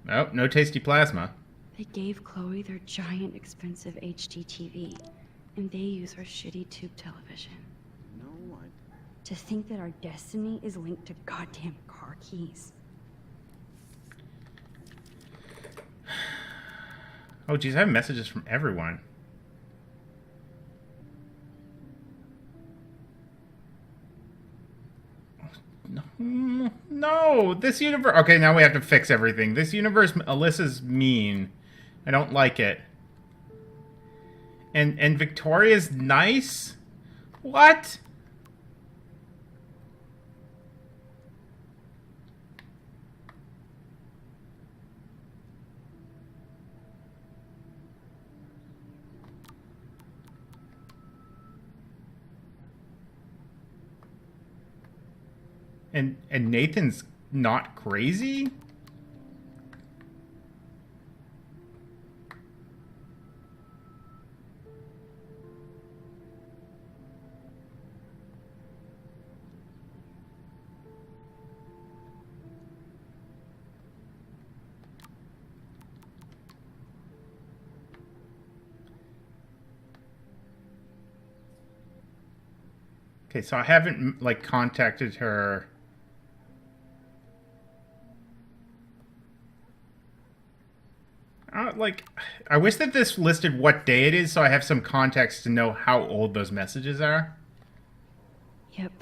Oh, no tasty plasma. They gave Chloe their giant, expensive HD TV, and they use our shitty tube television. You know what? To think that our destiny is linked to goddamn car keys. Oh, geez, I have messages from everyone. No, this universe... Okay, now we have to fix everything. This universe, Alyssa's mean. I don't like it. And Victoria's nice? What? And Nathan's not crazy? Okay, so I haven't, like, contacted her. Like, I wish that this listed what day it is so I have some context to know how old those messages are. Yep,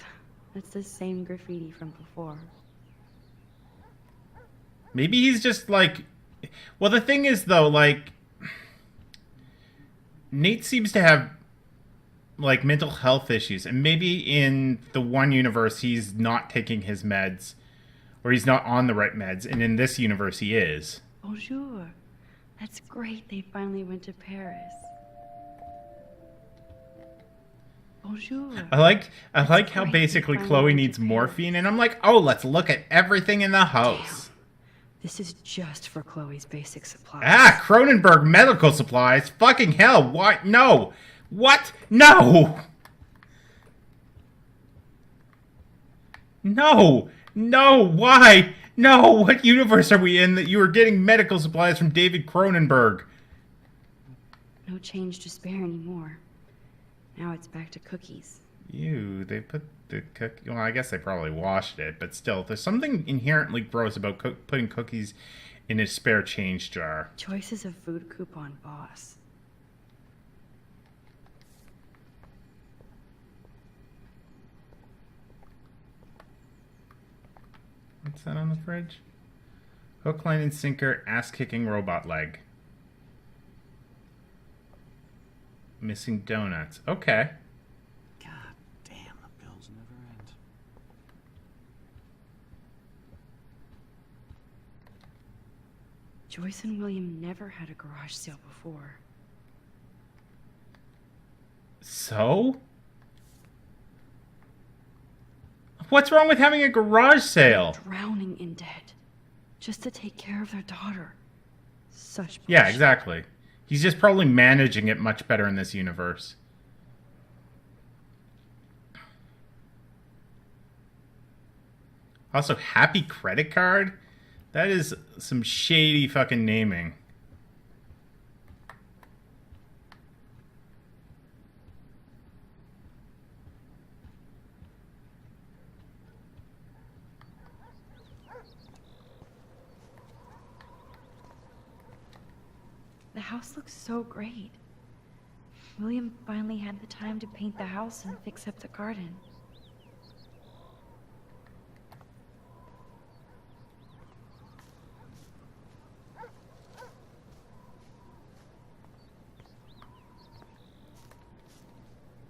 that's the same graffiti from before. Maybe he's just, like... Well, the thing is, though, like... Nate seems to have, like, mental health issues. And maybe in the one universe he's not taking his meds. Or he's not on the right meds. And in this universe he is. Bonjour. That's great they finally went to Paris. Bonjour. I like how basically Chloe needs morphine, and I'm like, oh, let's look at everything in the house. Damn. This is just for Chloe's basic supplies. Ah, Cronenberg medical supplies. Fucking hell, what? No. What? No. No. No, why? No, what universe are we in that you are getting medical supplies from David Cronenberg? No change to spare anymore. Now it's back to cookies. Ew, they put the cookie... Well, I guess they probably washed it, but still, there's something inherently gross about putting cookies in a spare change jar. Choices of food coupon boss. What's that on the fridge? Hook, line, and sinker, ass-kicking robot leg. Missing donuts. Okay. God damn, the bills never end. Joyce and William never had a garage sale before. So? What's wrong with having a garage sale? Drowning in debt. Just to take care of their daughter. Such bullshit. Yeah, exactly. He's just probably managing it much better in this universe. Also, Happy Credit Card? That is some shady fucking naming. The house looks so great. William finally had the time to paint the house and fix up the garden.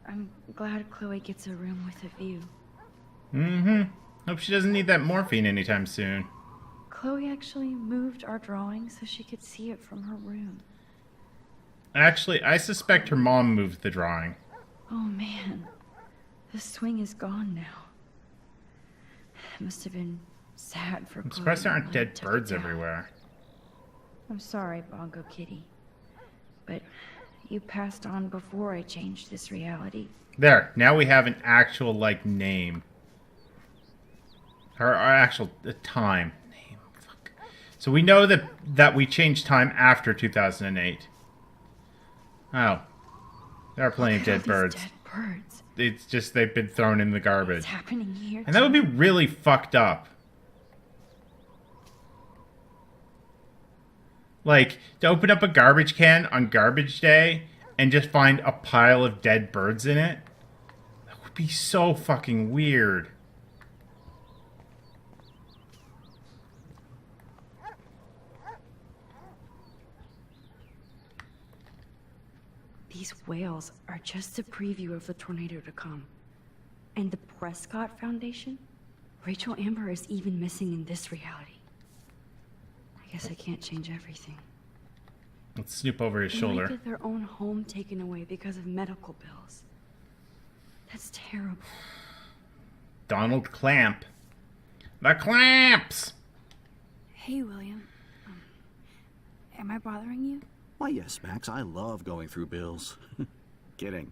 I'm glad Chloe gets a room with a view. Mm-hmm. Hope she doesn't need that morphine anytime soon. Chloe actually moved our drawing so she could see it from her room. Actually, I suspect her mom moved the drawing. Oh man, the swing is gone now. It must have been sad for Chloe. I'm surprised there aren't when dead took it birds down. everywhere. I'm sorry, Bongo Kitty, but you passed on before I changed this reality. There, now we have an actual, like, name. Or actual time. Name, fuck. So we know that we changed time after 2008. Oh. There are plenty of dead birds. Dead birds. It's just they've been thrown in the garbage. What's happening here? And that would be really fucked up. Like, to open up a garbage can on garbage day and just find a pile of dead birds in it? That would be so fucking weird. These whales are just a preview of the tornado to come. And the Prescott Foundation? Rachel Amber is even missing in this reality. I guess I can't change everything. Let's snoop over his They shoulder. might get their own home taken away because of medical bills. That's terrible. Donald Clamp. The Clamps! Hey, William. Am I bothering you? Why, yes, Max. I love going through bills. Kidding.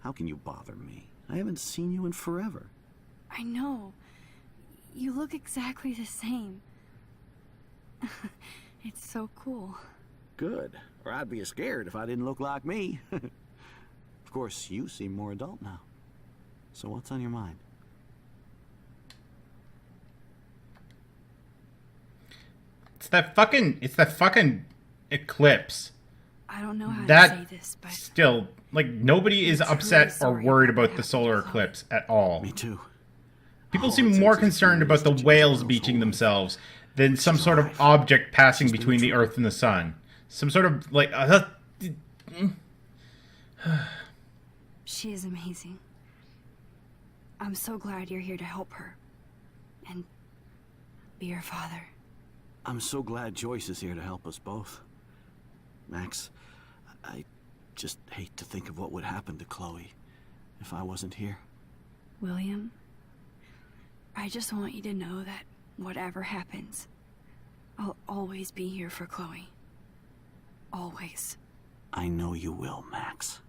How can you bother me? I haven't seen you in forever. I know. You look exactly the same. It's so cool. Good. Or I'd be scared if I didn't look like me. Of course, you seem more adult now. So what's on your mind? It's that fucking eclipse. I don't know how to That say this, but still, like, nobody is I'm truly upset or sorry worried about what about the solar happened to Chloe. eclipse at all. Me too. People All seem it takes more is a concerned few about the years to whales change a beaching girl's themselves than some She's sort of alive. object passing She's been between the true. Earth and the Sun. Some sort of, like... she is amazing. I'm so glad you're here to help her. And be her father. I'm so glad Joyce is here to help us both. Max, I just hate to think of what would happen to Chloe if I wasn't here. William, I just want you to know that whatever happens, I'll always be here for Chloe. Always. I know you will, Max.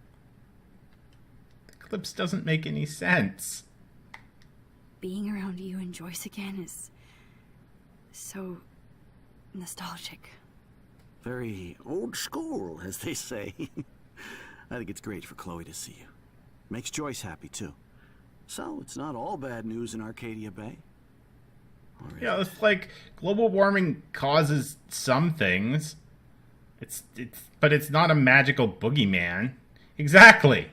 The eclipse doesn't make any sense. Being around you and Joyce again is so nostalgic. Very old school, as they say. I think it's great for Chloe to see you. Makes Joyce happy, too. So, it's not all bad news in Arcadia Bay. Or is Yeah, it? it's like global warming causes some things. But it's not a magical boogeyman. Exactly.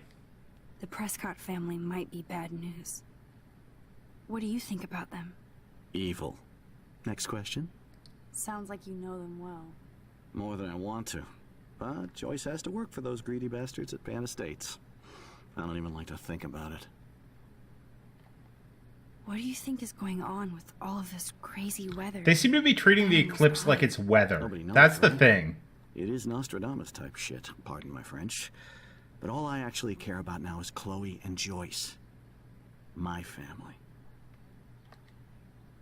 The Prescott family might be bad news. What do you think about them? Evil. Next question. Sounds like you know them well. More than I want to. But Joyce has to work for those greedy bastards at Pan Estates. I don't even like to think about it. What do you think is going on with all of this crazy weather? They seem to be treating the And eclipse sky? like it's weather. Nobody knows, That's the right? thing. It is Nostradamus type shit, pardon my French. But all I actually care about now is Chloe and Joyce. My family.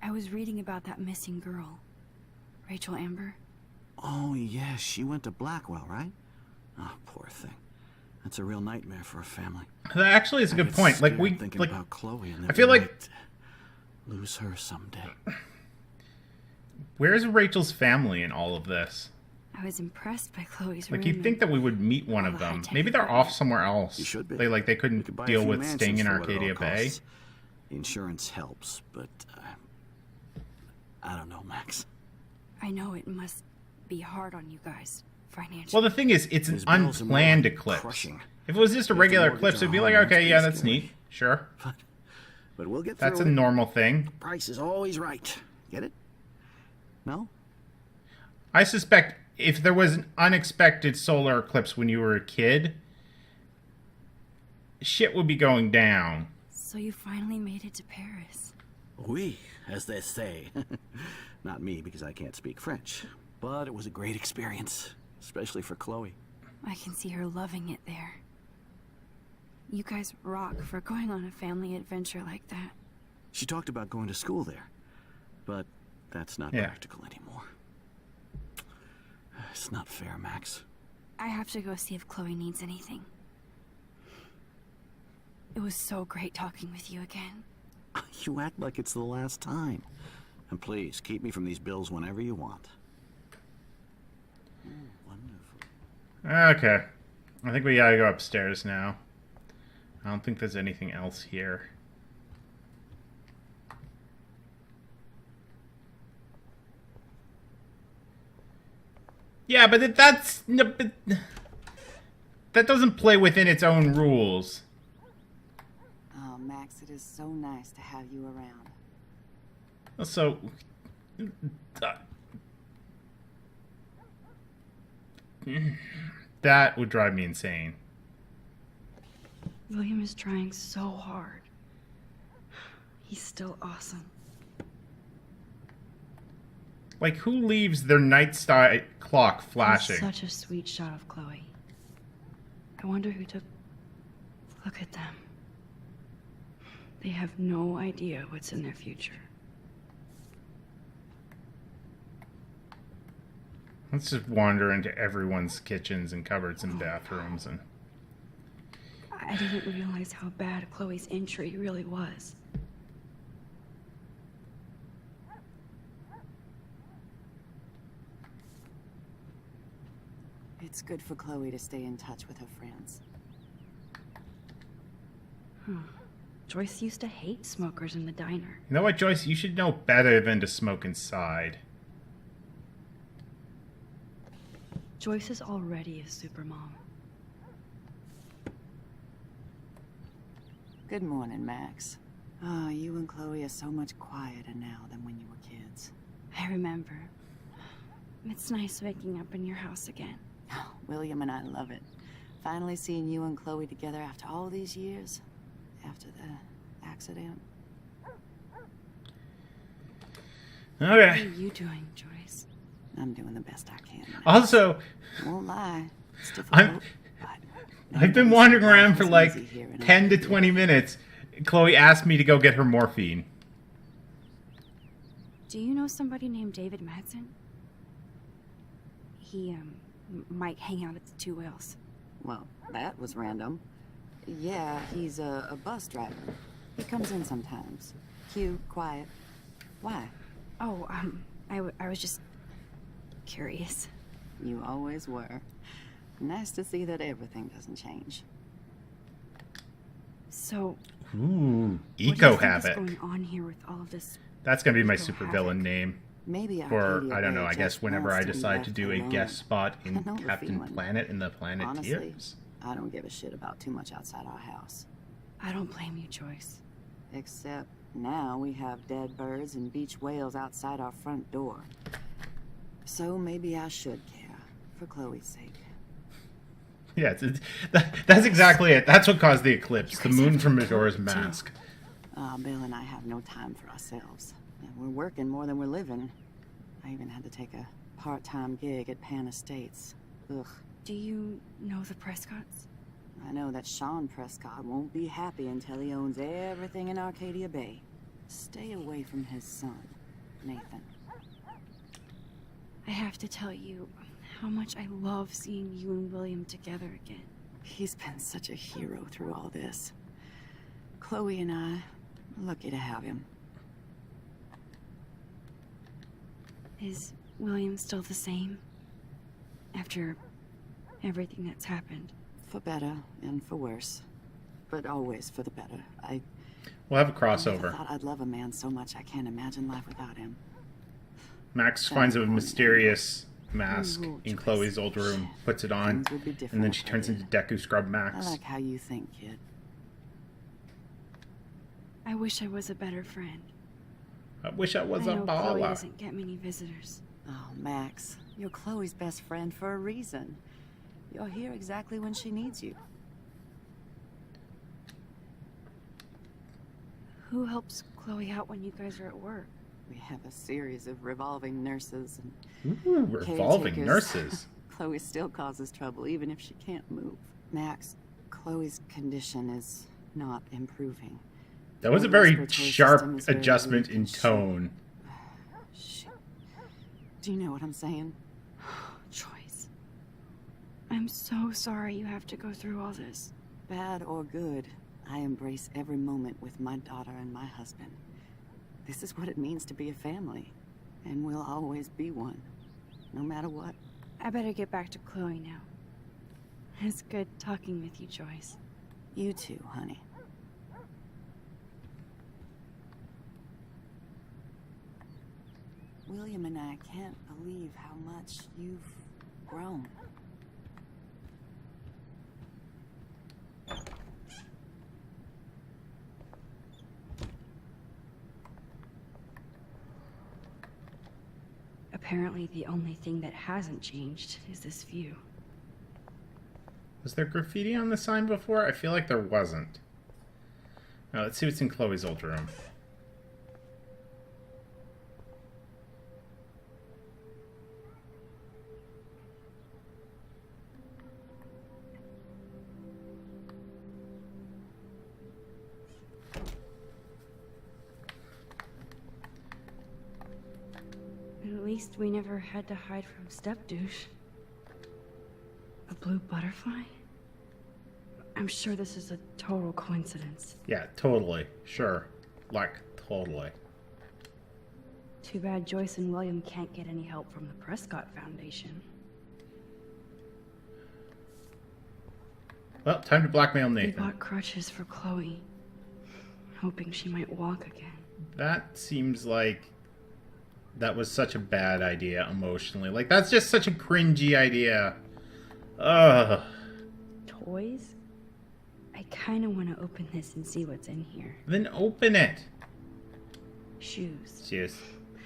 I was reading about that missing girl. Rachel Amber. Oh, yes, she went to Blackwell, right? Oh, poor thing. That's a real nightmare for a family. That actually is a I good get point. Like scared thinking like about Chloe and I that feel we like- might lose her someday. where's Rachel's family in all of this? I was impressed by Chloe's Like, room. you'd think that we would meet one all of the them. high-tech Maybe they're equipment. off somewhere else. You should be. They We couldn't could buy a deal few with mansions staying in for what it all Arcadia Bay. costs. The insurance helps, but I don't know, Max. I know it must be hard on you guys financially. Well, the thing is, it's an These bills are more unplanned like eclipse. crushing. If it was just a We have to regular mortgage eclipse, our it'd be home, like, that's okay, yeah, pretty that's scary. neat. Sure. But we'll get That's a through it. normal thing. Price is always right. Get it? No? I suspect if there was an unexpected solar eclipse when you were a kid, shit would be going down. So you finally made it to Paris. Oui, as they say. Not me, because I can't speak French. But it was a great experience, especially for Chloe. I can see her loving it there. You guys rock for going on a family adventure like that. She talked about going to school there, but that's not Yeah. practical anymore. It's not fair, Max. I have to go see if Chloe needs anything. It was so great talking with you again. You act like it's the last time. And please, keep me from these bills whenever you want. Okay. I think we gotta go upstairs now. I don't think there's anything else here. Yeah, but that doesn't play within its own rules. Oh, Max, it is so nice to have you around. So, that would drive me insane. William is trying so hard. He's still awesome. Like, who leaves their nightstick clock flashing? That's such a sweet shot of Chloe. I wonder who took... Look at them. They have no idea what's in their future. Let's just wander into everyone's kitchens and cupboards and bathrooms and... I didn't realize how bad Chloe's injury really was. It's good for Chloe to stay in touch with her friends. Joyce used to hate smokers in the diner. You know what, Joyce? You should know better than to smoke inside. Joyce is already a supermom. Good morning, Max. Oh, you and Chloe are so much quieter now than when you were kids. I remember. It's nice waking up in your house again. Oh, William and I love it. Finally seeing you and Chloe together after all these years. After the accident. What Okay. are you doing, Joyce? I'm doing the best I can. Max. Also, Won't lie. It's difficult, but I've been wandering around for like easy here in 10 to Arcadia. 20 minutes. Chloe asked me to go get her morphine. Do you know somebody named David Madsen? He, might hang out at the Two Whales. Well, that was random. Yeah, he's a bus driver. He comes in sometimes. Cute, quiet. Why? Oh, I was just curious. You always were. Nice to see that everything doesn't change. So, Ooh, what do you Eco think Havoc. is going on here with all of this? That's going to be my Eco supervillain Havoc? name. Maybe For, Arcadia I don't know, Bay I guess just whenever wants I to be decide left to do a alone. guest spot I in know the Captain feeling. Planet and the Planeteers. Honestly, I don't give a shit about too much outside our house. I don't blame you, Joyce. Except now we have dead birds and beach whales outside our front door. So maybe I should care, for Chloe's sake. Yeah, that's exactly it. That's what caused the eclipse. The guys moon have from to Majora's cook, too. Mask. Bill and I have no time for ourselves. And we're working more than we're living. I even had to take a part-time gig at Pan Estates. Ugh. Do you know the Prescotts? I know that Sean Prescott won't be happy until he owns everything in Arcadia Bay. Stay away from his son, Nathan. I have to tell you how much I love seeing you and William together again. He's been such a hero through all this. Chloe and I are lucky to have him. Is William still the same? After everything that's happened? For better and for worse. But always for the better. We'll have a I never crossover. thought I'd love a man so much I can't imagine life without him. Max finds a mysterious mask Ooh, in Joyce. Chloe's old room, puts it on, Things would be different and then if she I turns did. into Deku Scrub I Max. like how you think, kid. I wish I was a better friend. I wish I was I a know Chloe baller. doesn't get many visitors. Oh, Max, you're Chloe's best friend for a reason. You're here exactly when she needs you. Who helps Chloe out when you guys are at work? We have a series of revolving nurses and Ooh, revolving caretakers. nurses. Chloe still causes trouble even if she can't move. Max, Chloe's condition is not improving. That was a Her very respiratory sharp system is very adjustment weak in and she- tone. Shit. Do you know what I'm saying? Joyce. I'm so sorry you have to go through all this. Bad or good, I embrace every moment with my daughter and my husband. This is what it means to be a family. And we'll always be one. No matter what. I better get back to Chloe now. It's good talking with you, Joyce. You too, honey. William and I can't believe how much you've grown. Apparently, the only thing that hasn't changed is this view. Was there graffiti on the sign before? I feel like there wasn't. Now, let's see what's in Chloe's old room. At least we never had to hide from step-douche. A blue butterfly? I'm sure this is a total coincidence. Yeah, totally. Sure. Like, totally. Too bad Joyce and William can't get any help from the Prescott Foundation. Well, time to blackmail We Nathan. bought crutches for Chloe, hoping she might walk again. That seems like that was such a bad idea emotionally. Like, that's just such a cringy idea. Ugh. Toys? I kind of want to open this and see what's in here. Then open it. Shoes. Shoes.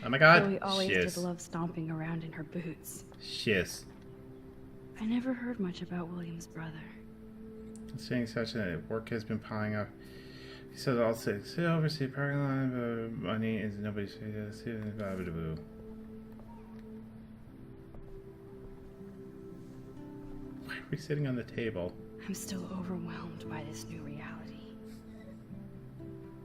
Oh my god. Chloe always Shoes. did love stomping around in her boots. Shoes. I never heard much about William's brother. Saying such a work has been piling up. He said all six. Oversee parking lot, money is nobody's. Why are we sitting on the table? I'm still overwhelmed by this new reality.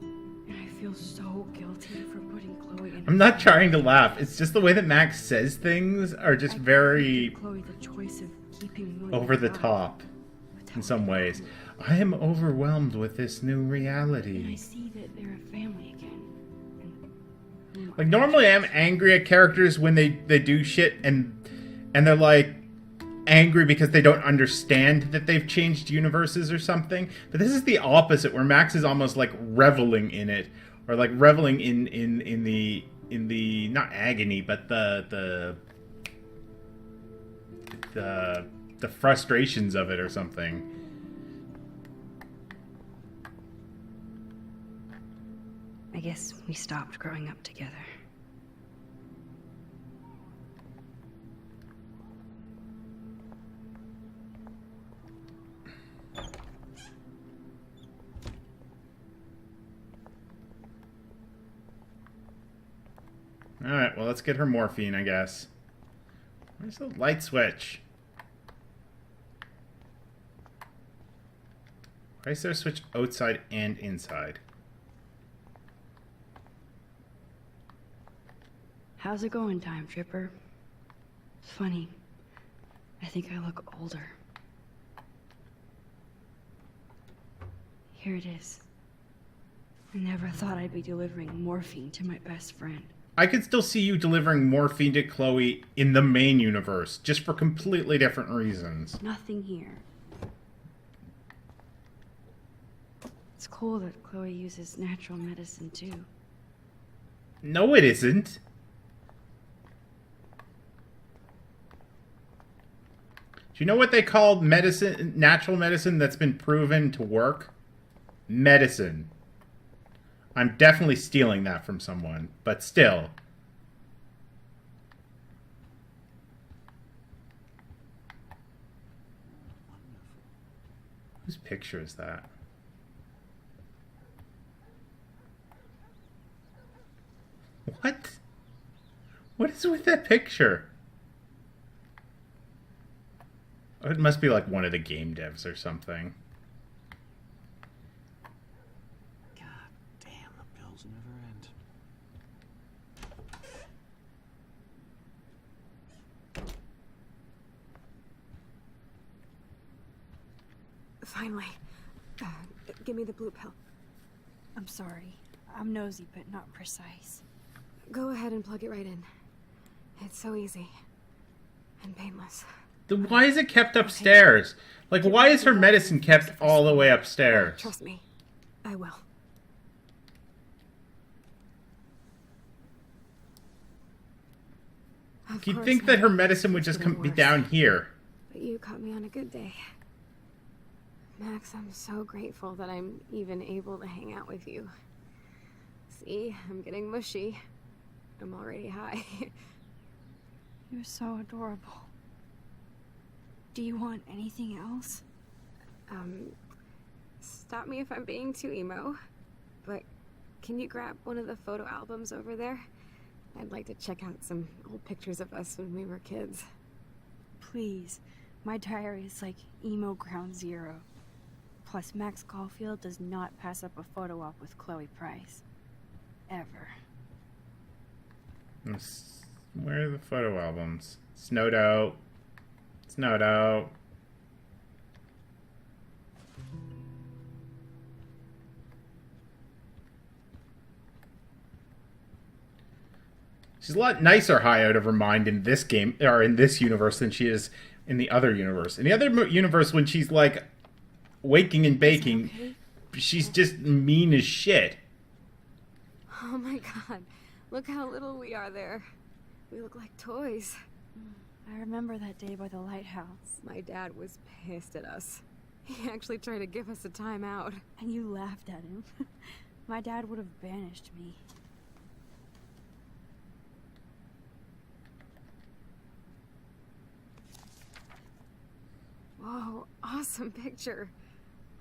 And I feel so guilty for putting Chloe in. I'm not trying to laugh. It's just the way that Max says things are just very Chloe the choice of keeping William over the alive. top in some ways. I am overwhelmed with this new And I reality. see that they're a family again. And Like, normally I'm angry at characters when they do shit and they're like angry because they don't understand that they've changed universes or something. But this is the opposite, where Max is almost like reveling in it, or like reveling in the not agony, but the frustrations of it or something. I guess we stopped growing up together. Alright, well, let's get her morphine, I guess. Where's the light switch? Why is there a switch outside and inside? How's it going, Time Tripper? Funny. I think I look older. Here it is. I never thought I'd be delivering morphine to my best friend. I could still see you delivering morphine to Chloe in the main universe, just for completely different reasons. Nothing here. It's cool that Chloe uses natural medicine too. No, it isn't. Do you know what they call medicine, natural medicine that's been proven to work? Medicine. I'm definitely stealing that from someone, but still. Whose picture is that? What? What is with that picture? Oh, it must be like one of the game devs or something. God damn, the bills never end. Finally. Give me the blue pill. I'm sorry. I'm nosy, but not precise. Go ahead and plug it right in. It's so easy. And painless. Why is it kept upstairs? Like, why is her medicine kept all the way upstairs? Trust me, I will. You'd think that her medicine would just be down here. But you caught me on a good day. Max, I'm so grateful that I'm even able to hang out with you. See, I'm getting mushy. I'm already high. You're so adorable. Do you want anything else? Stop me if I'm being too emo, but can you grab one of the photo albums over there? I'd like to check out some old pictures of us when we were kids. Please. My diary is like emo ground zero. Plus, Max Caulfield does not pass up a photo op with Chloe Price. Ever. Where are the photo albums? Snowed out. Snowed out. She's a lot nicer high out of her mind in this game, or in this universe, than she is in the other universe. In the other universe, when she's like waking and baking, she's just mean as shit. Oh my god, look how little we are there. We look like toys. I remember that day by the lighthouse. My dad was pissed at us. He actually tried to give us a timeout. And you laughed at him. My dad would have banished me. Whoa, awesome picture.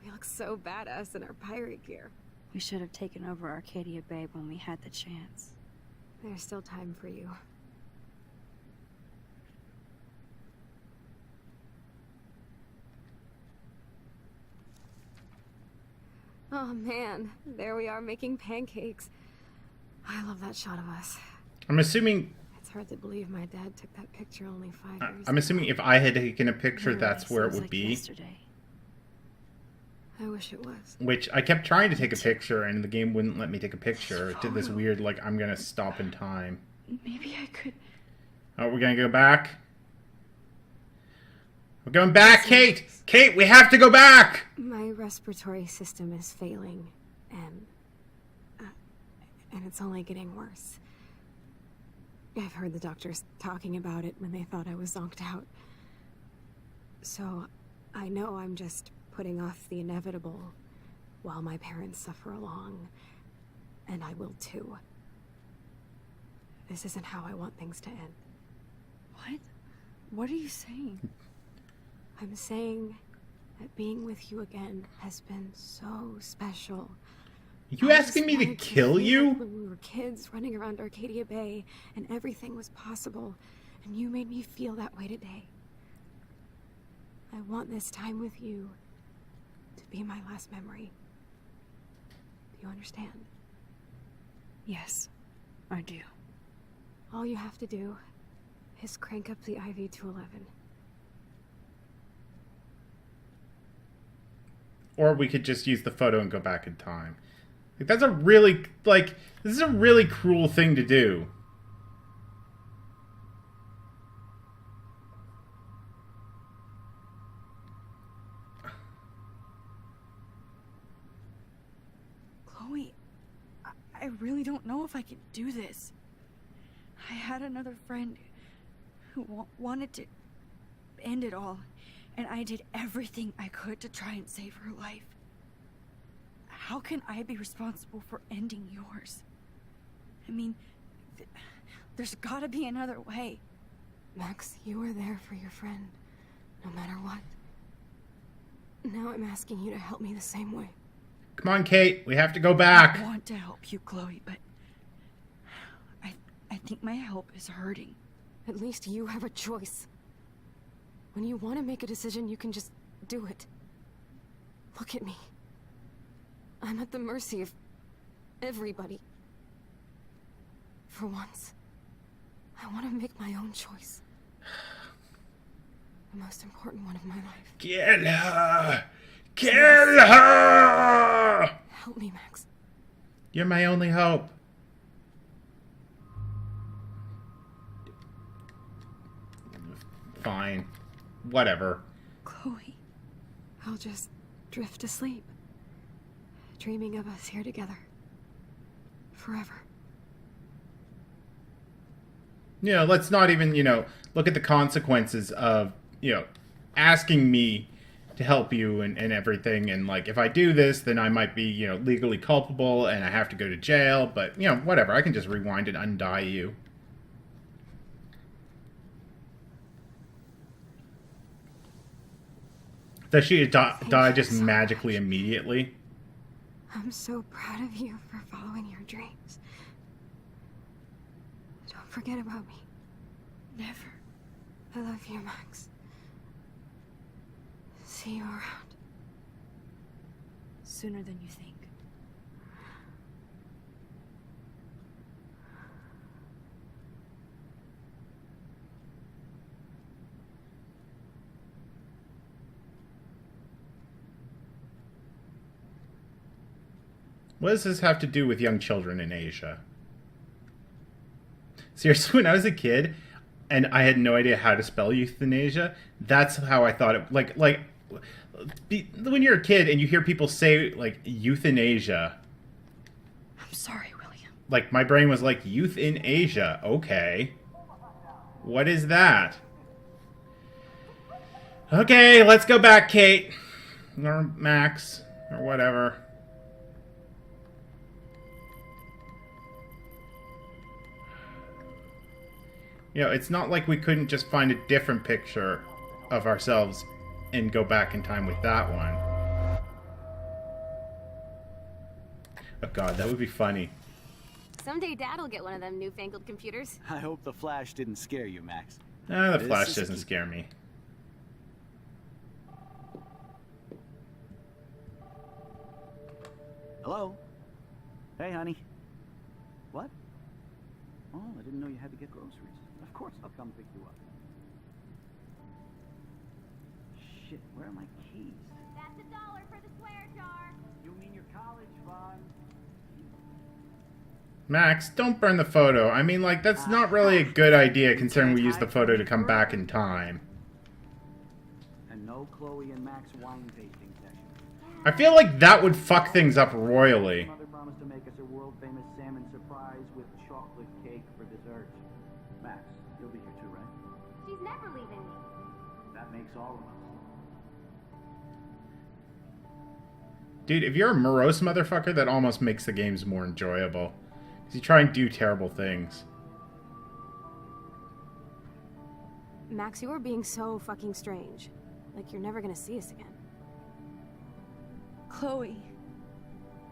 We look so badass in our pirate gear. We should have taken over Arcadia Bay when we had the chance. There's still time for you. Oh man, there we are making pancakes. I love that shot of us. I'm assuming... It's hard to believe my dad took that picture only 5 years I'm assuming ago. if I had taken a picture, that's where it would Like be. yesterday. I wish it was. Which I kept trying to take a picture, and the game wouldn't let me take a picture. It did this weird, like, I'm gonna stop in time. Maybe I could... Oh, we're gonna go back? We're going back, Kate! Kate, we have to go back! My respiratory system is failing, and it's only getting worse. I've heard the doctors talking about it when they thought I was zonked out. So, I know I'm just putting off the inevitable while my parents suffer along, and I will too. This isn't how I want things to end. What? What are you saying? I'm saying that being with you again has been so special. Are you asking me to kill you? When we were kids running around Arcadia Bay and everything was possible, and you made me feel that way today. I want this time with you to be my last memory. Do you understand? Yes, I do. All you have to do is crank up the IV to 11. Or we could just use the photo and go back in time. Like, that's a really, like, this is a really cruel thing to do. Chloe, I really don't know if I can do this. I had another friend who wanted to end it all, and I did everything I could to try and save her life. How can I be responsible for ending yours? I mean, there's gotta be another way. Max, you were there for your friend, no matter what. Now I'm asking you to help me the same way. Come on, Kate. We have to go back. I want to help you, Chloe, but I think my help is hurting. At least you have a choice. When you want to make a decision, you can just do it. Look at me. I'm at the mercy of everybody. For once, I want to make my own choice. The most important one of my life. Kill her! Kill her! Help me, Max. You're my only hope. Fine. whatever. Chloe. I'll just drift to sleep, dreaming of us here together. Forever. You know, let's not even, look at the consequences of, asking me to help you and everything. And, like, if I do this, then I might be, legally culpable and I have to go to jail. But, whatever. I can just rewind and undie you. Does she die just magically immediately? I'm so proud of you for following your dreams. Don't forget about me. Never. I love you, Max. See you around. Sooner than you think. What does this have to do with young children in Asia? Seriously, when I was a kid and I had no idea how to spell euthanasia, that's how I thought it. Like when you're a kid and you hear people say, like, euthanasia. I'm sorry, William. Like, my brain was like, youth in Asia. Okay. What is that? Okay, let's go back, Kate. Or Max. Or whatever. It's not like we couldn't just find a different picture of ourselves and go back in time with that one. Oh god, that would be funny. Someday Dad'll get one of them newfangled computers. I hope the Flash didn't scare you, Max. The This Flash is doesn't key. scare me. Hello? Hey, honey. What? Oh, I didn't know you had to get groceries. Of course I'll come pick you up. Shit, where are my keys? That's $1 for the swear jar. You mean your college fund? Max, don't burn the photo. I mean, like, that's not really a good idea considering we used the photo to come back in time. And no Chloe and Max wine tasting session. I feel like that would fuck things up royally. Mother promised to make us a world-famous salmon surprise with chocolate cake for dessert. Max, you'll be here too, right? She's never leaving me. That makes all of us. Dude, if you're a morose motherfucker, that almost makes the games more enjoyable. Because you try and do terrible things. Max, you are being so fucking strange. Like you're never gonna see us again. Chloe.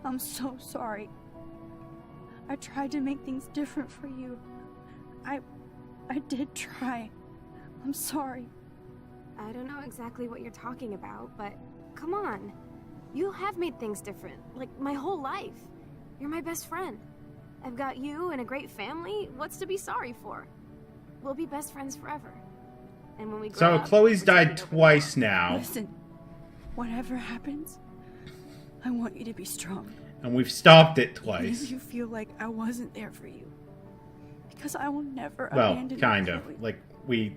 I'm so sorry. I tried to make things different for you. I did try. I'm sorry. I don't know exactly what you're talking about, but come on. You have made things different, like my whole life. You're my best friend. I've got you and a great family. What's to be sorry for? We'll be best friends forever. And when we grow So, up, Chloe's pretend died over twice now. Listen, whatever happens, I want you to be strong. And we've stopped it Even twice. if you feel like I wasn't there for you. Because I will never Well, abandon you, kind of. Chloe. Like, we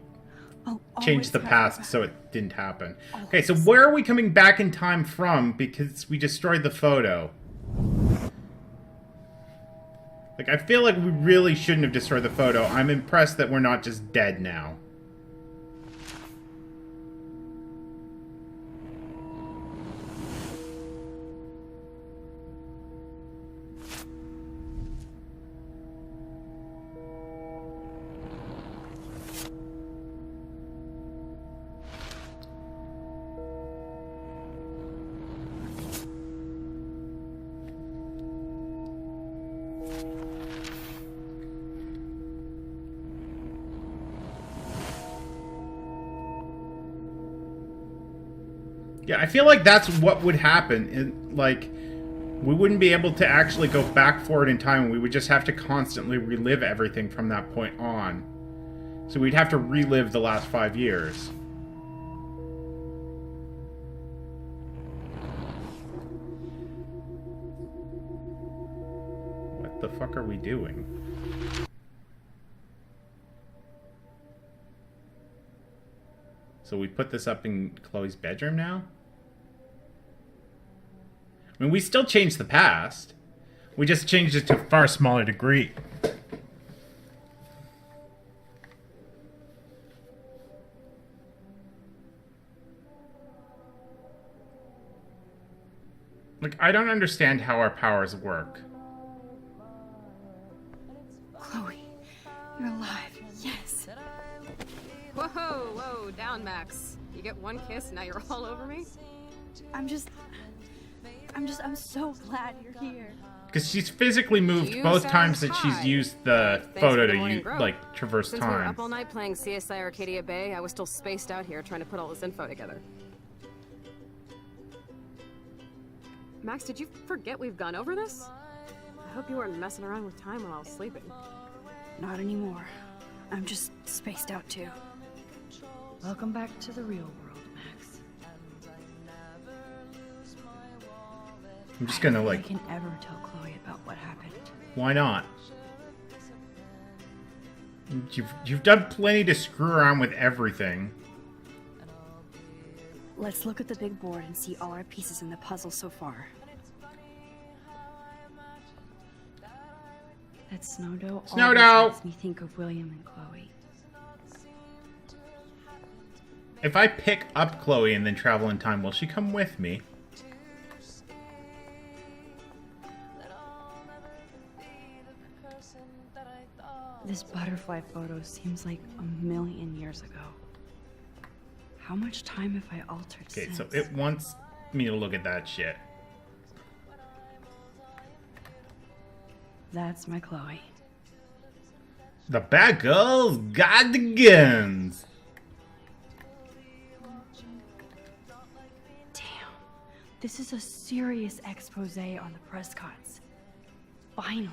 I'll always changed the have your past back. so it didn't happen. Okay, so Always. where are we coming back in time from? Because we destroyed the photo. Like, I feel like we really shouldn't have destroyed the photo. I'm impressed that we're not just dead now. Yeah, I feel like that's what would happen. Like, we wouldn't be able to actually go back forward in time. We would just have to constantly relive everything from that point on. So we'd have to relive the last 5 years. What the fuck are we doing? So we put this up in Chloe's bedroom now? I mean, we still changed the past. We just changed it to a far smaller degree. Like, I don't understand how our powers work. Chloe, you're alive. Yes. Whoa, down, Max. You get one kiss, and now you're all over me? I'm so glad you're here. Because she's physically moved You both sound times that she's high. used the Thanks photo for the to morning growth. like traverse Since we were time. up all night playing CSI Arcadia Bay, I was still spaced out here trying to put all this info together. Max, did you forget we've gone over this? I hope you weren't messing around with time while I was sleeping. Not anymore. I'm just spaced out too. Welcome back to the real world, Max. I'm just gonna I like, can ever tell Chloe about what happened. why not? You've done plenty to screw around with everything. Let's look at the big board and see all our pieces in the puzzle so far. That snow dough Snow always dough! makes me think of William and Chloe. If I pick up Chloe and then travel in time, will she come with me? This butterfly photo seems like 1,000,000 years ago. How much time have I altered Okay, since? so it wants me to look at that shit. That's my Chloe. The bad girls got the guns. Damn. This is a serious expose on the Prescotts. Finally.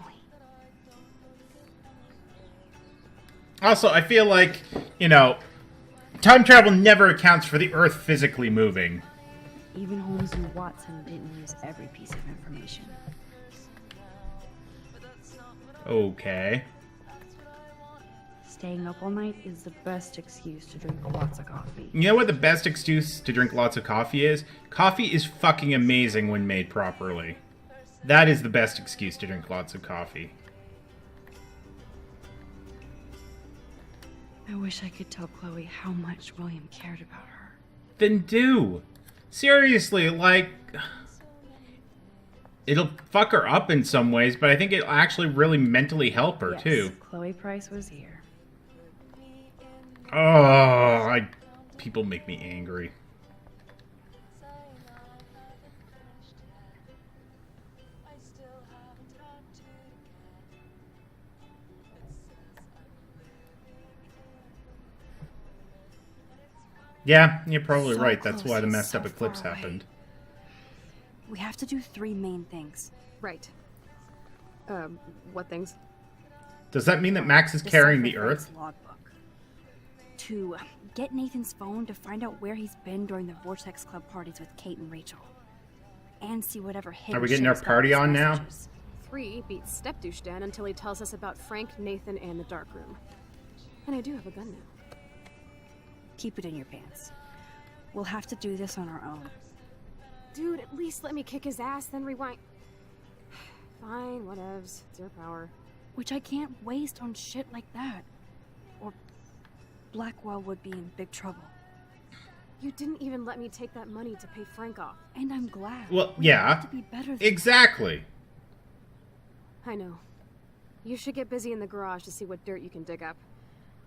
Also, I feel like, you know, time travel never accounts for the Earth physically moving. Even Holmes and Watson didn't use every piece of information. Okay. Staying up all night is the best excuse to drink lots of coffee. You know what the best excuse to drink lots of coffee is? Coffee is fucking amazing when made properly. That is the best excuse to drink lots of coffee. I wish I could tell Chloe how much William cared about her. Then do. Seriously, like... It'll fuck her up in some ways, but I think it'll actually really mentally help her, Yes, too. Chloe Price was here. Oh, people make me angry. Yeah, you're probably So right. That's close, why the yet messed so up eclipse far away. happened. We have to do 3 main things. Right. What things? Does that mean that Max is carrying the Decipher Earth? Frank's logbook. To get Nathan's phone to find out where he's been during the Vortex Club parties with Kate and Rachel. And see whatever hidden Are we getting our shit's got party his on now? messages. 3 beats Step Douche Dan until he tells us about Frank, Nathan, and the dark room. And I do have a gun now. Keep it in your pants. We'll have to do this on our own. Dude, at least let me kick his ass, then rewind. Fine, whatevs. It's your power. Which I can't waste on shit like that. Or Blackwell would be in big trouble. You didn't even let me take that money to pay Frank off. And I'm glad. Well, We yeah. have to be better than Exactly. I know. You should get busy in the garage to see what dirt you can dig up.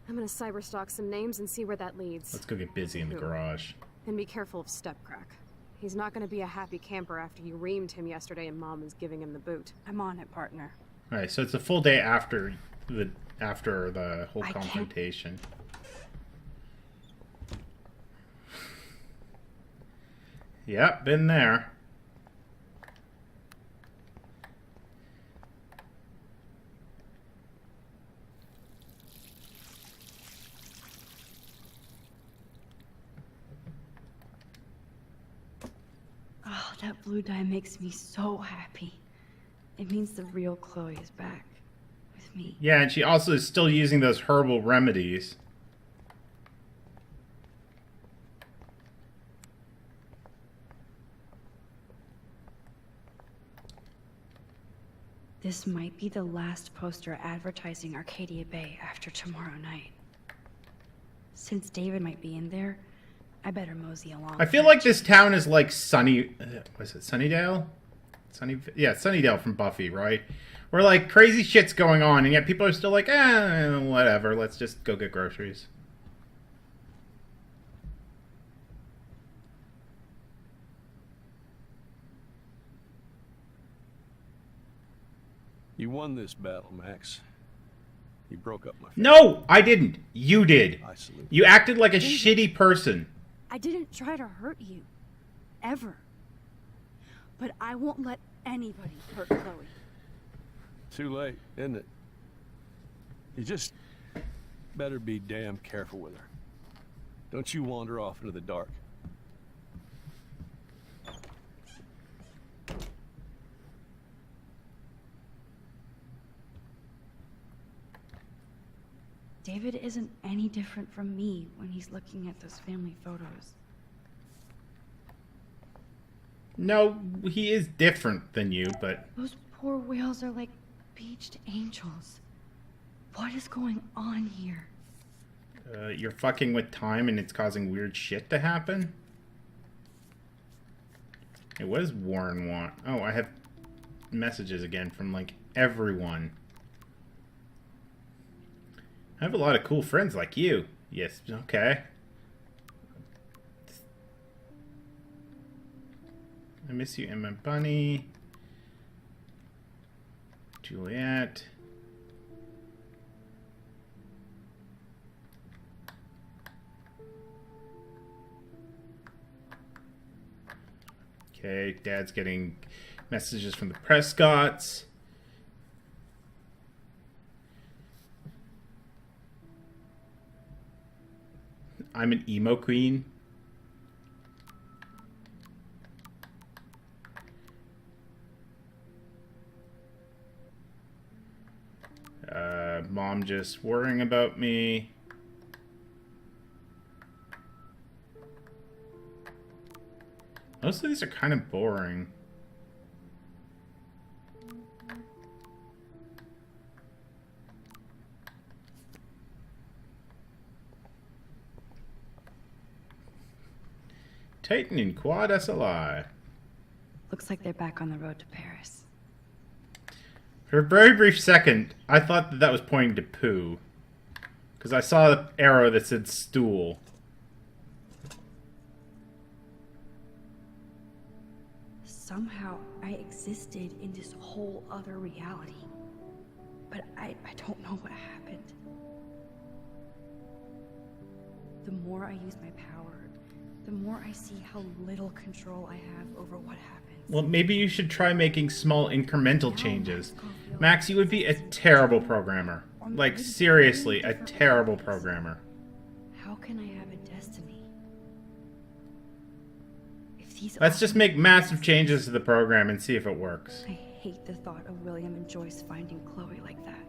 I'm gonna cyberstalk some names and see where that leads. Let's go get busy in the Who? garage. And be careful of Stepcrack. He's not gonna be a happy camper after you reamed him yesterday and Mom is giving him the boot. I'm on it, partner. All right, so it's a full day after the whole I can't- confrontation. Yep, been there. Oh, that blue dye makes me so happy. It means the real Chloe is back with me. Yeah, and she also is still using those herbal remedies. This might be the last poster advertising Arcadia Bay after tomorrow night. Since David might be in there, I better mosey along. I feel like this town is like was it Sunnydale? Sunnydale from Buffy, right? Where like crazy shit's going on, and yet people are still like, whatever, let's just go get groceries. You won this battle, Max. You broke up my family. No, I didn't. You did. I salute You acted like a shitty person. I didn't try to hurt you. Ever. But I won't let anybody hurt Chloe. Too late, isn't it? You just better be damn careful with her. Don't you wander off into the dark. David isn't any different from me when he's looking at those family photos. No, he is different than you, but... Those poor whales are like beached angels. What is going on here? You're fucking with time and it's causing weird shit to happen? Hey, what does Warren want? Oh, I have messages again from, like, everyone. I have a lot of cool friends like you. Yes, okay. I miss you, Emma Bunny. Juliet. Okay, Dad's getting messages from the Prescotts. I'm an emo queen. Mom just worrying about me. Most of these are kind of boring. Titan and Quad SLI. Looks like they're back on the road to Paris. For a very brief second, I thought that that was pointing to poo. Because I saw the arrow that said stool. Somehow, I existed in this whole other reality. But I don't know what happened. The more I use my power, the more I see how little control I have over what happens. Well, maybe you should try making small incremental Now, changes. Max Caulfield, Max, you would be a terrible programmer. Like, seriously, a terrible programmer. How can I have a destiny? If these Let's just make massive changes to the program and see if it works. I hate the thought of William and Joyce finding Chloe like that.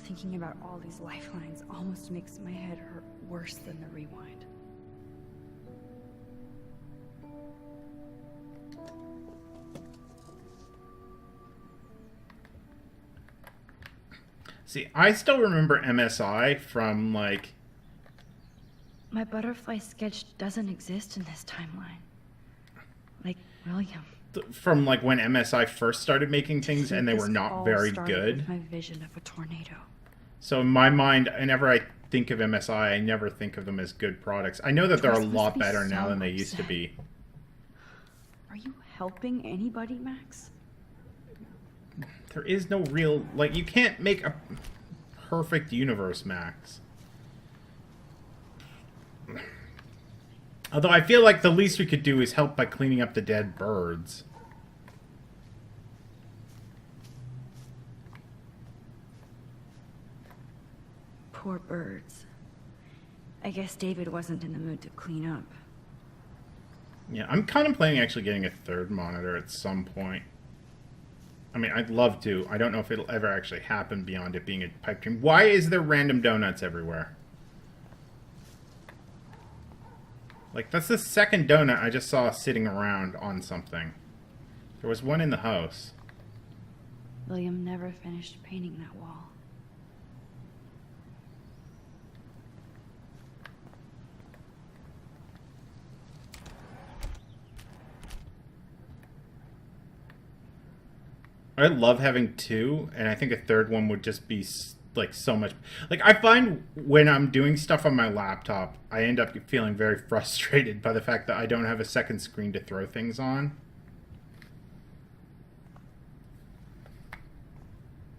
Thinking about all these lifelines almost makes my head hurt worse than the rewind. See, I still remember MSI from, like... My butterfly sketch doesn't exist in this timeline. Like William. From, like, when MSI first started making things and they were This not all very started good. with my vision of a tornado. So in my mind, whenever I think of MSI, I never think of them as good products. I know that they're a Joyce must lot be better now so than they used to upset. be. Are you helping anybody, Max? There is no real... Like, you can't make a perfect universe, Max. Although I feel like the least we could do is help by cleaning up the dead birds. Poor birds. I guess David wasn't in the mood to clean up. Yeah, I'm contemplating actually getting a third monitor at some point. I mean, I'd love to. I don't know if it'll ever actually happen beyond it being a pipe dream. Why is there random donuts everywhere? Like, that's the second donut I just saw sitting around on something. There was one in the house. William never finished painting that wall. I love having two, and I think a third one would just be like so much. Like, I find when I'm doing stuff on my laptop, I end up feeling very frustrated by the fact that I don't have a second screen to throw things on.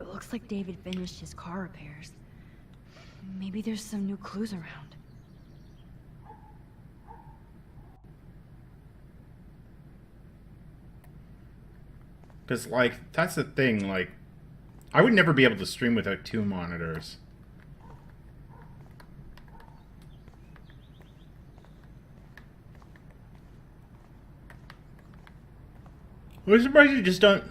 It looks like David finished his car repairs. Maybe there's some new clues around. Because, like, that's the thing, like, I would never be able to stream without two monitors. I'm surprised you just don't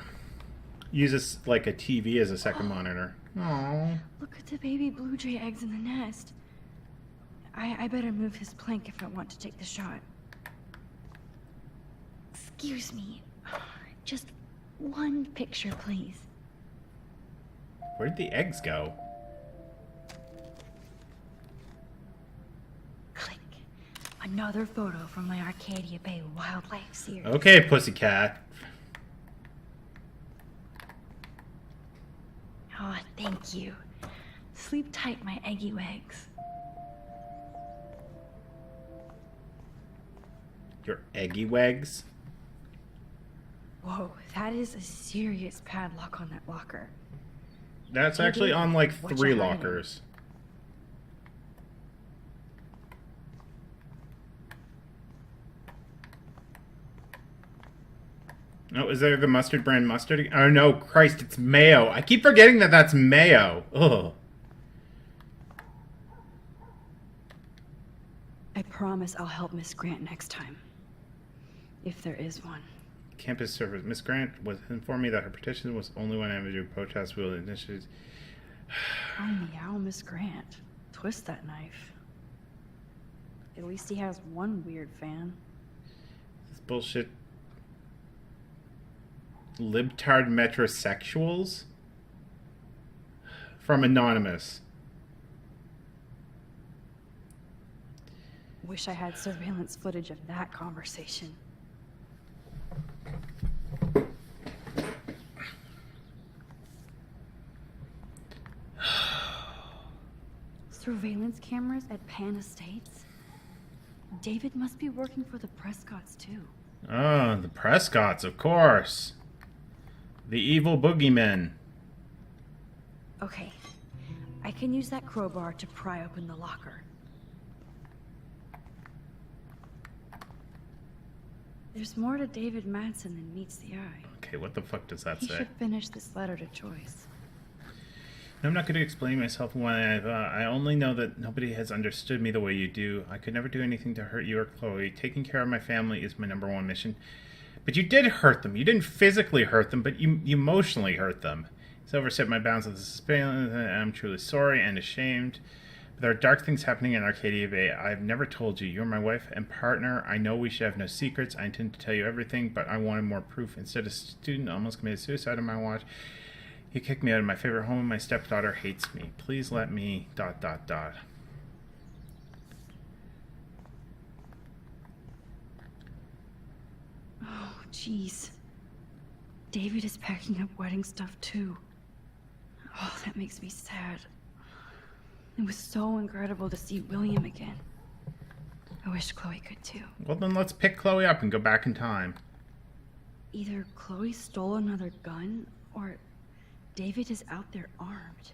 use this, like, a TV as a second monitor. Aww. Look at the baby blue jay eggs in the nest. I better move his plank if I want to take the shot. Excuse me. Just one picture, please. Where'd the eggs go? Click. Another photo from my Arcadia Bay wildlife series. Okay, pussycat. Oh, thank you. Sleep tight, my eggy wags. Your eggy wags? Whoa, that is a serious padlock on that locker. That's actually on, like, What 3 you hiding? lockers. Oh, is there the mustard brand mustard? Oh, no, Christ, it's mayo. I keep forgetting that that's mayo. Ugh. I promise I'll help Miss Grant next time. If there is one. Campus service. Miss Grant was informed me that her petition was only one avenue of protest will initiate. Oh, meow, Miss Grant. Twist that knife. At least he has one weird fan. This bullshit. Libtard metrosexuals? From Anonymous. Wish I had surveillance footage of that conversation. Surveillance cameras at Pan Estates? David must be working for the Prescotts, too. Oh, the Prescotts, of course. The evil boogeymen. Okay. I can use that crowbar to pry open the locker. There's more to David Madsen than meets the eye. Okay, what the fuck does that He say? should finish this letter to Joyce. I'm not going to explain myself why I only know that nobody has understood me the way you do. I could never do anything to hurt you or Chloe. Taking care of my family is my #1 mission. But you did hurt them. You didn't physically hurt them, but you emotionally hurt them. It's overstepped my bounds of the suspense. I'm truly sorry and ashamed. But there are dark things happening in Arcadia Bay. I've never told you. You're my wife and partner. I know we should have no secrets. I intend to tell you everything, but I wanted more proof. Instead, a student almost committed suicide on my watch. You kicked me out of my favorite home. My stepdaughter hates me. Please let me... ... Oh, jeez. David is packing up wedding stuff, too. Oh, that makes me sad. It was so incredible to see William again. I wish Chloe could, too. Well, then let's pick Chloe up and go back in time. Either Chloe stole another gun, or David is out there armed.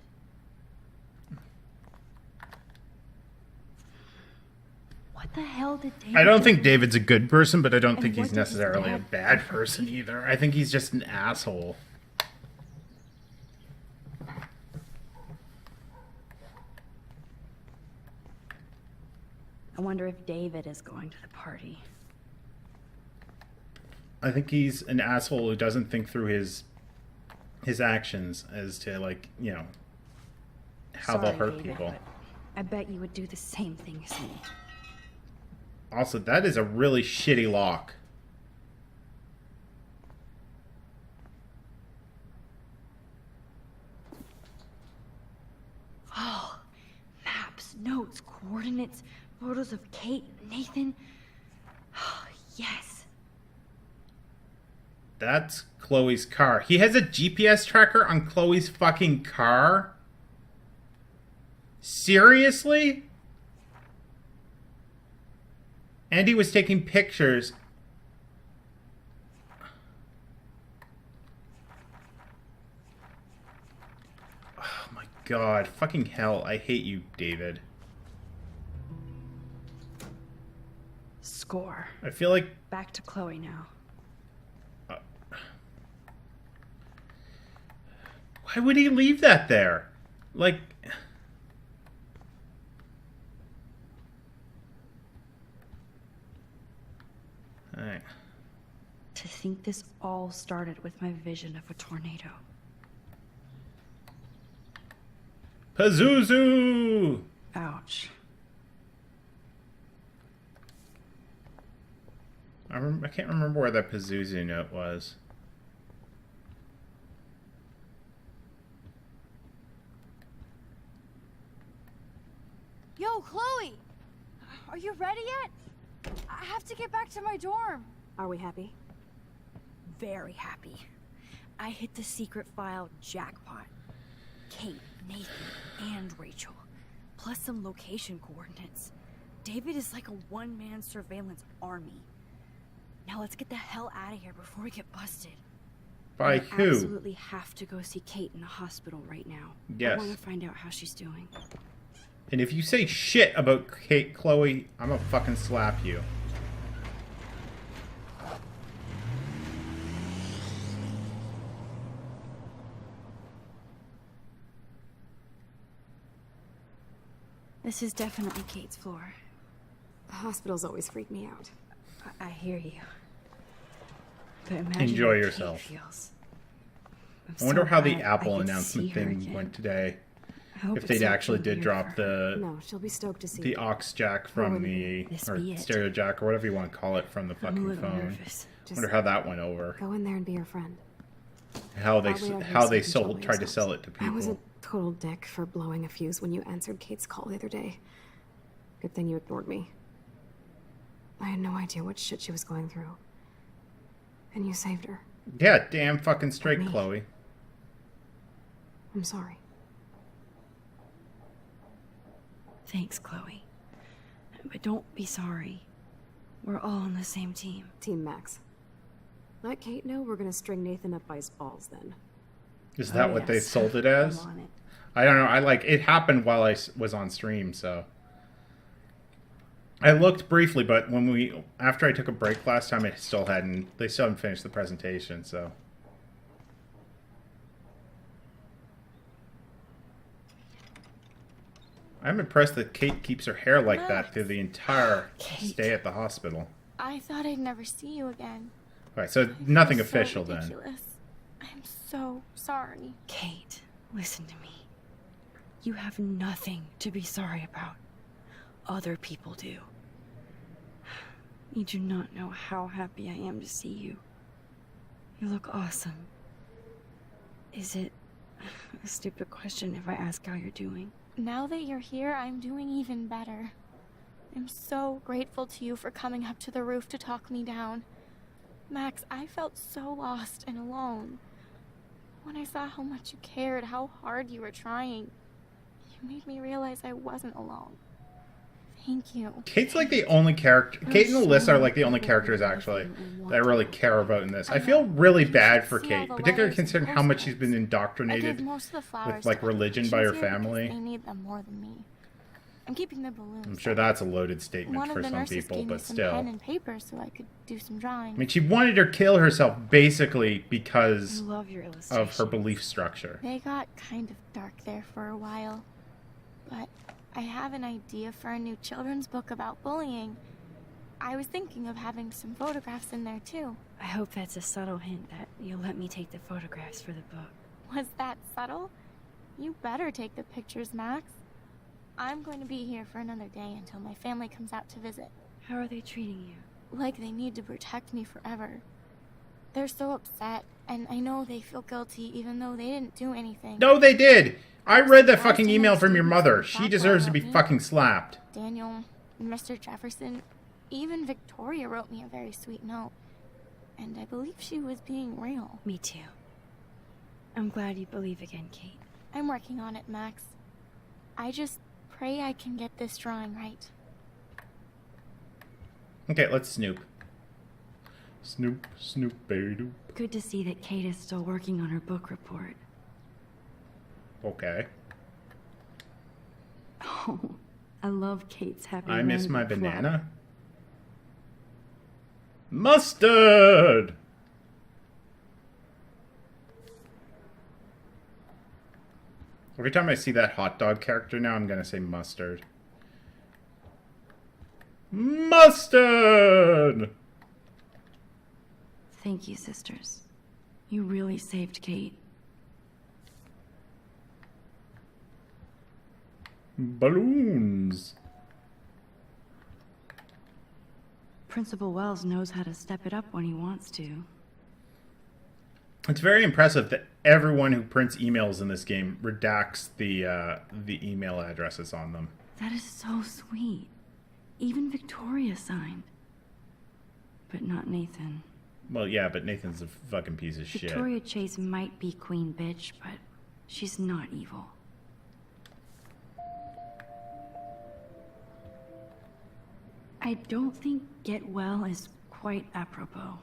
What the hell did David I don't do? think David's a good person, but I don't And think what he's did his necessarily a dad bad do? person either. I think he's just an asshole. I wonder if David is going to the party. I think he's an asshole who doesn't think through his actions as to, like, you know, how they'll Sorry, hurt David, people. but I bet you would do the same thing as me. Also, that is a really shitty lock. and it's photos of Kate, Nathan. Yes. That's Chloe's car. He has a GPS tracker on Chloe's fucking car? Seriously? And he was taking pictures. Oh my god. Fucking hell. I hate you, David. Score. I feel like... Back to Chloe now. Why would he leave that there? Like... Alright. To think this all started with my vision of a tornado. Pazuzu! Ouch. I can't remember where that Pazuzu note was. Yo, Chloe! Are you ready yet? I have to get back to my dorm. Are we happy? Very happy. I hit the secret file jackpot. Kate, Nathan, and Rachel. Plus some location coordinates. David is like a one-man surveillance army. Now let's get the hell out of here before we get busted. By I who? absolutely have to go see Kate in the hospital right now. Yes. I want to find out how she's doing. And if you say shit about Kate, Chloe, I'm gonna fucking slap you. This is definitely Kate's floor. The hospitals always freak me out. I hear you. But imagine Enjoy how Kate yourself. feels. I wonder how the glad I Apple get to announcement see her thing again. went today. I hope If it's they not actually too did weird drop for her. the No, she'll be stoked to see the you. aux jack from the This or be it. stereo jack or whatever you want to call it from the I'm a fucking little phone. nervous. Just Wonder how that went over. go in there and be your friend. How they Probably have how they some control sold tried to yourselves. sell it to I was a people. total dick for blowing a fuse when you answered Kate's call the other day. Good thing you ignored me. I had no idea what shit she was going through. And you saved her. Yeah, damn fucking straight, Me. Chloe. I'm sorry. Thanks, Chloe. But don't be sorry. We're all on the same team. Team Max. Let Kate know we're gonna string Nathan up by his balls then. Is that Oh, what they yes. sold it I'm as? on it. I don't know. I like it happened while I was on stream, so I looked briefly, but when after I took a break last time, they still hadn't finished the presentation, so. I'm impressed that Kate keeps her hair like that through the entire Kate. stay at the hospital. I thought I'd never see you again. All right, so nothing So official then. ridiculous. I'm so sorry. Kate, listen to me. You have nothing to be sorry about. Other people do. You do not know how happy I am to see you. You look awesome. Is it a stupid question if I ask how you're doing? Now that you're here, I'm doing even better. I'm so grateful to you for coming up to the roof to talk me down. Max, I felt so lost and alone. When I saw how much you cared, how hard you were trying, you made me realize I wasn't alone. Thank you. Kate's like the only character. Kate and Alyssa are like the only characters actually that I really care about in this. I feel really bad for Kate, particularly considering how much she's been I gave indoctrinated most of the flowers with like to religion others. by her She's here because family. They need them more than me. I'm keeping the balloons. I'm sure that's a loaded One statement of for the some nurses people, gave me but some still. pen and paper so I could do some drawing. I mean, she wanted to kill herself basically because I love your illustration. of her belief structure. They got kind of dark there for a while, but I have an idea for a new children's book about bullying. I was thinking of having some photographs in there too. I hope that's a subtle hint that you'll let me take the photographs for the book. Was that subtle? You better take the pictures, Max. I'm going to be here for another day until my family comes out to visit. How are they treating you? Like they need to protect me forever. They're so upset, and I know they feel guilty even though they didn't do anything. No, they did! I read that fucking email from your mother. She deserves to be fucking slapped. Daniel, Mr. Jefferson, even Victoria wrote me a very sweet note. And I believe she was being real. Me too. I'm glad you believe again, Kate. I'm working on it, Max. I just pray I can get this drawing right. Okay, let's snoop. Snoop, snoop, baby. Good to see that Kate is still working on her book report. Okay. Oh, I love Kate's happy. I miss my romantic banana. plot. Mustard! Every time I see that hot dog character now, I'm gonna say mustard. Mustard! Thank you, sisters. You really saved Kate. Balloons. Principal Wells knows how to step it up when he wants to. It's very impressive that everyone who prints emails in this game redacts the email addresses on them. That is so sweet. Even Victoria signed. But not Nathan. Well, yeah, but Nathan's a fucking piece of shit. Victoria Chase might be queen bitch, but she's not evil. I don't think get well is quite apropos.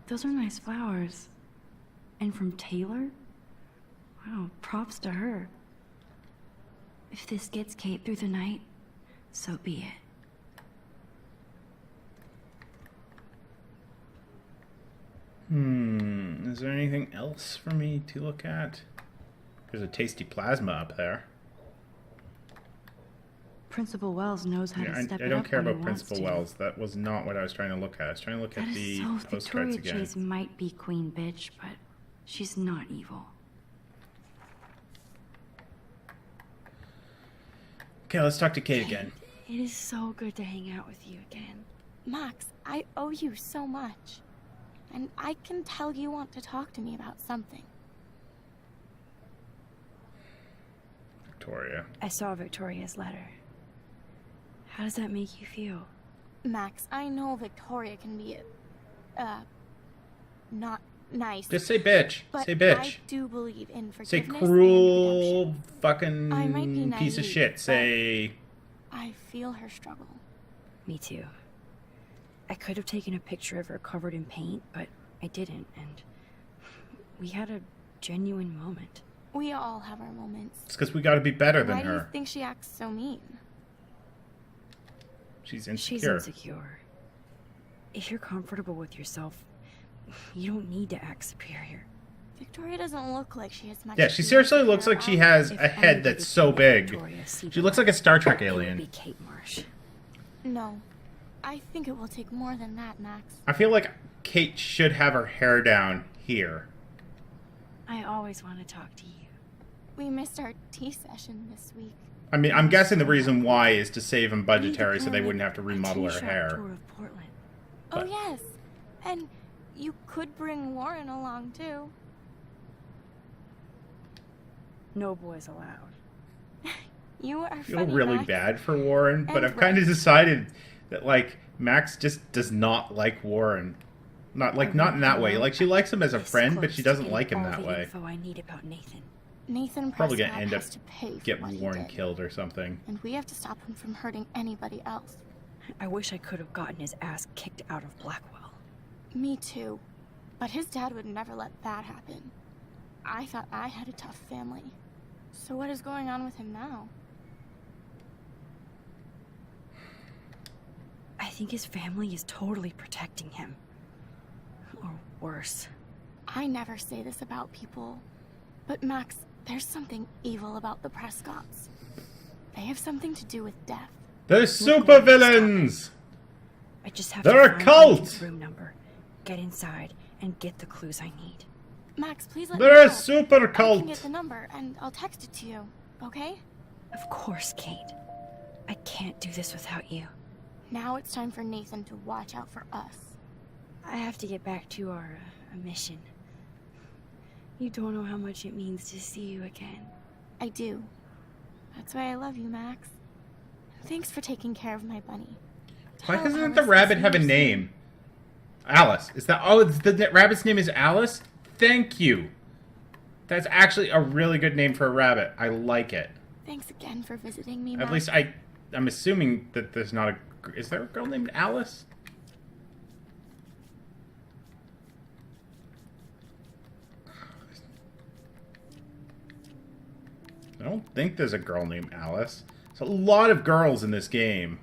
Those are nice flowers. And from Taylor? Wow, props to her. If this gets Kate through the night, so be it. Is there anything else for me to look at? There's a tasty plasma up there. Principal Wells knows how to step it up. I don't care when he about wants Principal to. Wells. That was not what I was trying to look at. I was trying to look at That the is so postcards Victoria again. Chase might be queen bitch, but she's not evil. Okay, let's talk to Kate again. It is so good to hang out with you again. Max, I owe you so much. And I can tell you want to talk to me about something. Victoria. I saw Victoria's letter. How does that make you feel? Max, I know Victoria can be, not nice. Just say bitch. But Say bitch. I do believe in forgiveness. Say and cruel redemption. fucking I might be piece of naive, shit. but Say I feel her struggle. Me too. I could have taken a picture of her covered in paint, but I didn't, and we had a genuine moment. We all have our moments. it's because we got to be better than Why do you her. think she acts so mean? She's insecure. She's insecure. If you're comfortable with yourself, you don't need to act superior. Victoria doesn't look like she has much. Yeah, she to seriously care looks like she about. has If a head anybody that's so could big. Victoria see She looks like a Star Trek it would alien. be Kate Marsh. No, I think it will take more than that, Max. I feel like Kate should have her hair down here. I always want to talk to you. We missed our tea session this week. I mean, I'm guessing the reason why is to save them budgetary so they plan wouldn't have to a remodel her t-shirt hair. tour of Portland. Oh But- yes, and you could bring Warren along too. No boys allowed. You are I feel funny, really Max. bad for Warren, but And I've kind of right. decided that, like, Max just does not like Warren. Not in that way. Like, she likes him as a This friend, but close she to doesn't getting like him all that the way. info I need about Nathan. Nathan Probably Prescott gonna end up has to pay for Get what he Warren did, killed or something. and we have to stop him from hurting anybody else. I wish I could have gotten his ass kicked out of Blackwell. Me too, but his dad would never let that happen. I thought I had a tough family. So what is going on with him now? I think his family is totally protecting him. Or worse. I never say this about people, but Max, there's something evil about the Prescotts. They have something to do with death. They're We're super going to stop villains! I just have They're to a find cult! Nathan's room number, get inside, and get the clues I need. Max, please let me They're a know. super I can get cult! the number and I'll text it to you, okay? Of course, Kate. I can't do this without you. Now it's time for Nathan to watch out for us. I have to get back to our mission. You don't know how much it means to see you again. I do. That's why I love you, Max. Thanks for taking care of my bunny. Why Tell doesn't Alice the rabbit to have a see you name? Alice. Is that... Oh, the rabbit's name is Alice? Thank you. That's actually a really good name for a rabbit. I like it. soon. Thanks again for visiting me, Max. At least I'm assuming that there's not a... Is there a girl named Alice? I don't think there's a girl named Alice. There's a lot of girls in this game.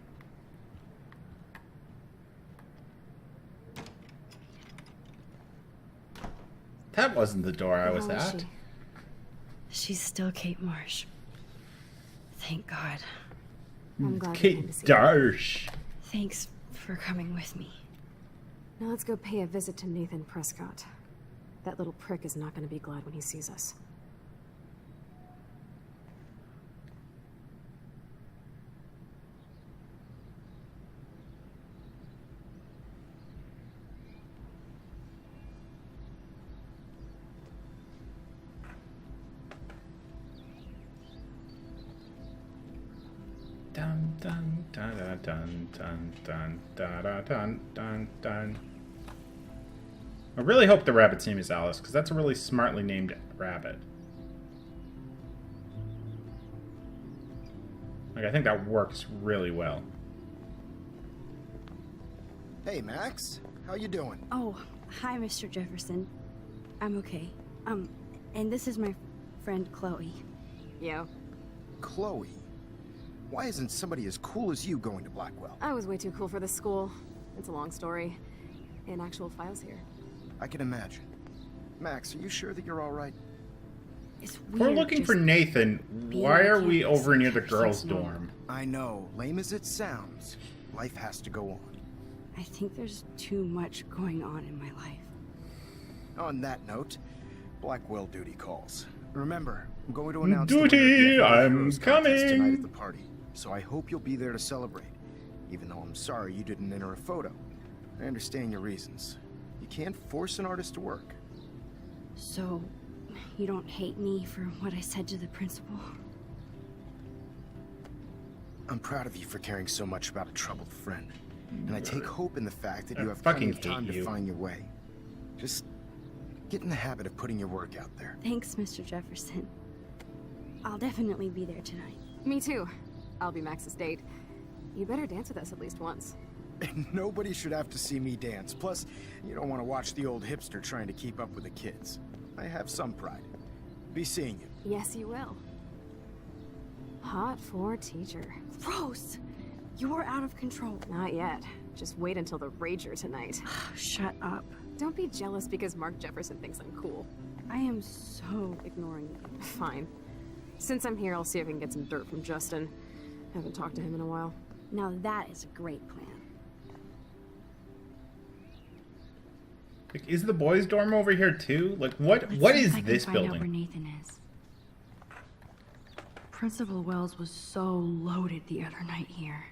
That wasn't the door I was How is at. she? She's still Kate Marsh. Thank God. I'm glad you came Kate to see me. Darsh. Thanks for coming with me. Now let's go pay a visit to Nathan Prescott. That little prick is not going to be glad when he sees us. Dun dun dun dun dun dun dun dun dun dun dun. I really hope the rabbit's name is Alice, because that's a really smartly named rabbit. Like, I think that works really well. Hey, Max. How you doing? Oh, hi, Mr. Jefferson. I'm okay. And this is my friend Chloe. Yo. Chloe. Why isn't somebody as cool as you going to Blackwell? I was way too cool for this school. It's a long story. And actual files here. I can imagine. Max, are you sure that you're all right? It's If weird. we're looking for just Nathan, being why on are we campus. over near the Everything's girls' normal. dorm? I know. Lame as it sounds. Life has to go on. I think there's too much going on in my life. On that note, Blackwell duty calls. Remember, I'm going to announce Duty, the winner of the I'm Heroes contest tonight coming. at the party. So I hope you'll be there to celebrate. Even though I'm sorry you didn't enter a photo. I understand your reasons. You can't force an artist to work. So, you don't hate me for what I said to the principal? I'm proud of you for caring so much about a troubled friend. And I take hope in the fact that I you have fucking plenty of time hate to you. find your way. Just get in the habit of putting your work out there. Thanks, Mr. Jefferson. I'll definitely be there tonight. Me too. I'll be Max's date. You better dance with us at least once. Nobody should have to see me dance. Plus, you don't want to watch the old hipster trying to keep up with the kids. I have some pride. Be seeing you. Yes, you will. Hot for teacher. Gross! You're out of control. Not yet. Just wait until the rager tonight. Shut up. Don't be jealous because Mark Jefferson thinks I'm cool. I am so ignoring you. Fine. Since I'm here, I'll see if I can get some dirt from Justin. Haven't talked to him in a while. Now that is a great plan. Like, is the boys' dorm over here too? Like, what Let's what see if is I can this find out where building? Nathan is. Principal Wells was so loaded the other night here.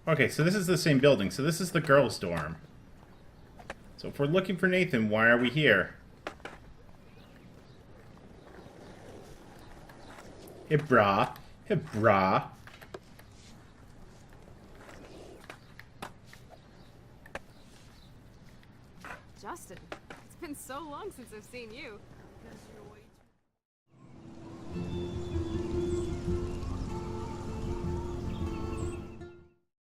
Okay, so this is the same building. So this is the girls' dorm. So if we're looking for Nathan, why are we here? Hey, brah. Hey, brah. Justin, it's been so long since I've seen you. Guess you're